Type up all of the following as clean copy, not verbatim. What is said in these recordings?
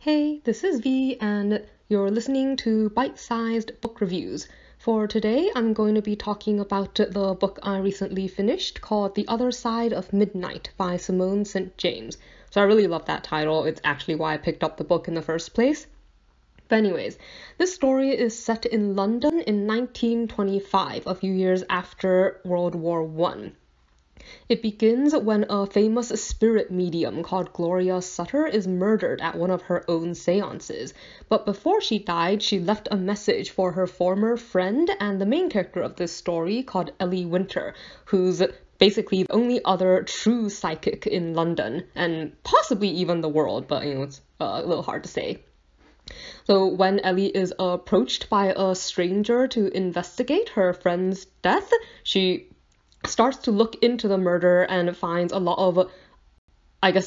Hey, this is V, and you're listening to Bite-Sized Book Reviews. For today, I'm going to be talking about the book I recently finished called The Other Side of Midnight by Simone St. James. So I really love that title. It's actually why I picked up the book in the first place. But anyways, this story is set in London in 1925, a few years after World War I. It begins when a famous spirit medium called Gloria Sutter is murdered at one of her own seances. But before she died, she left a message for her former friend and the main character of this story called Ellie Winter, who's basically the only other true psychic in London, and possibly even the world, but it's a little hard to say. So when Ellie is approached by a stranger to investigate her friend's death, she starts to look into the murder and finds a lot of,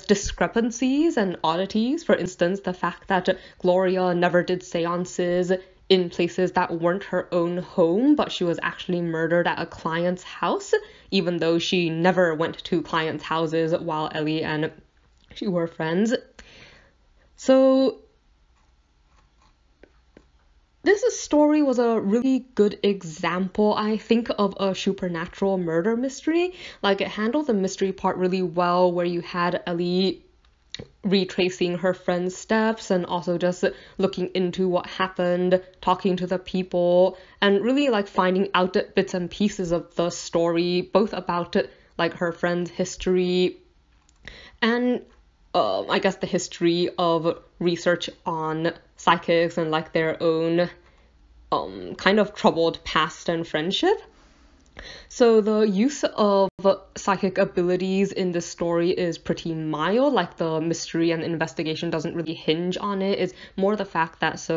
discrepancies and oddities. For instance, the fact that Gloria never did seances in places that weren't her own home, but she was actually murdered at a client's house, even though she never went to clients' houses while Ellie and she were friends. So this story was a really good example, I think, of a supernatural murder mystery. It handled the mystery part really well, where you had Ellie retracing her friend's steps and also just looking into what happened, talking to the people, and really finding out bits and pieces of the story, both about her friend's history and the history of research on psychics and their own kind of troubled past and friendship. So the use of psychic abilities in this story is pretty mild. The mystery and the investigation doesn't really hinge on it. It's more the fact that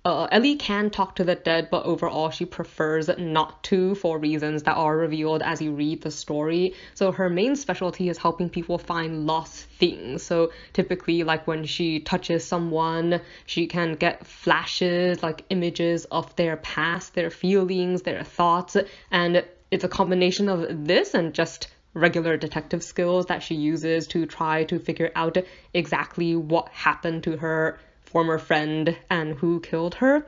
Ellie can talk to the dead, but overall she prefers not to for reasons that are revealed as you read the story. So her main specialty is helping people find lost things. So typically, when she touches someone, she can get flashes, images of their past, their feelings, their thoughts, and it's a combination of this and just regular detective skills that she uses to try to figure out exactly what happened to her former friend and who killed her.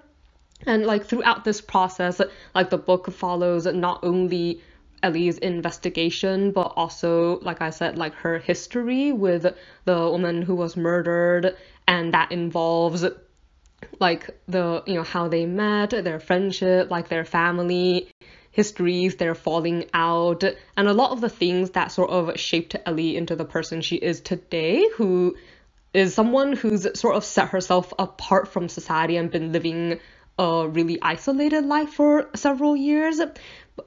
And throughout this process, the book follows not only Ellie's investigation, but also, I said, her history with the woman who was murdered, and that involves how they met, their friendship, their family histories, their falling out, and a lot of the things that sort of shaped Ellie into the person she is today, who is someone who's sort of set herself apart from society and been living a really isolated life for several years.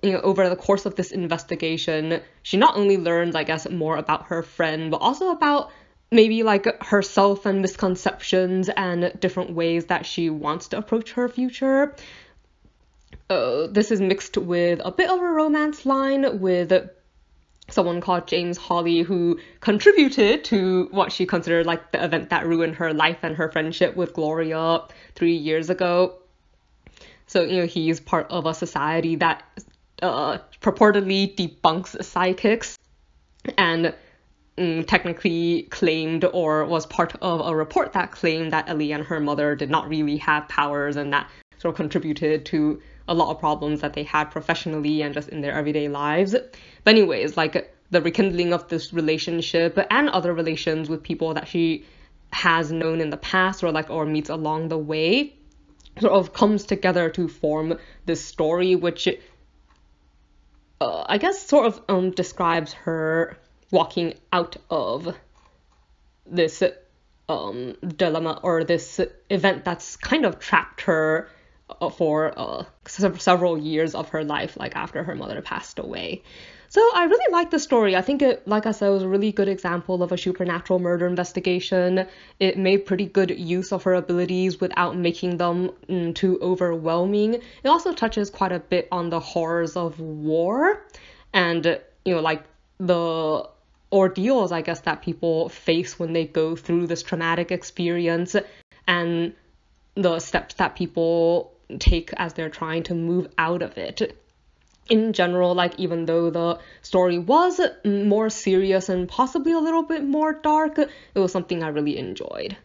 Over the course of this investigation, she not only learns, more about her friend, but also about maybe herself and misconceptions and different ways that she wants to approach her future. This is mixed with a bit of a romance line with someone called James Hawley, who contributed to what she considered the event that ruined her life and her friendship with Gloria 3 years ago. So, he's part of a society that purportedly debunks psychics and technically claimed, or was part of a report that claimed, that Ellie and her mother did not really have powers, and that sort of contributed to a lot of problems that they had professionally and just in their everyday lives. But anyways, the rekindling of this relationship and other relations with people that she has known in the past or meets along the way sort of comes together to form this story, which describes her walking out of this dilemma, or this event that's kind of trapped her for several years of her life, after her mother passed away. So I really like the story. I think it, I said, was a really good example of a supernatural murder investigation. It made pretty good use of her abilities without making them too overwhelming. It also touches quite a bit on the horrors of war and, the ordeals, that people face when they go through this traumatic experience, and the steps that people take as they're trying to move out of it. In general, even though the story was more serious and possibly a little bit more dark, it was something I really enjoyed.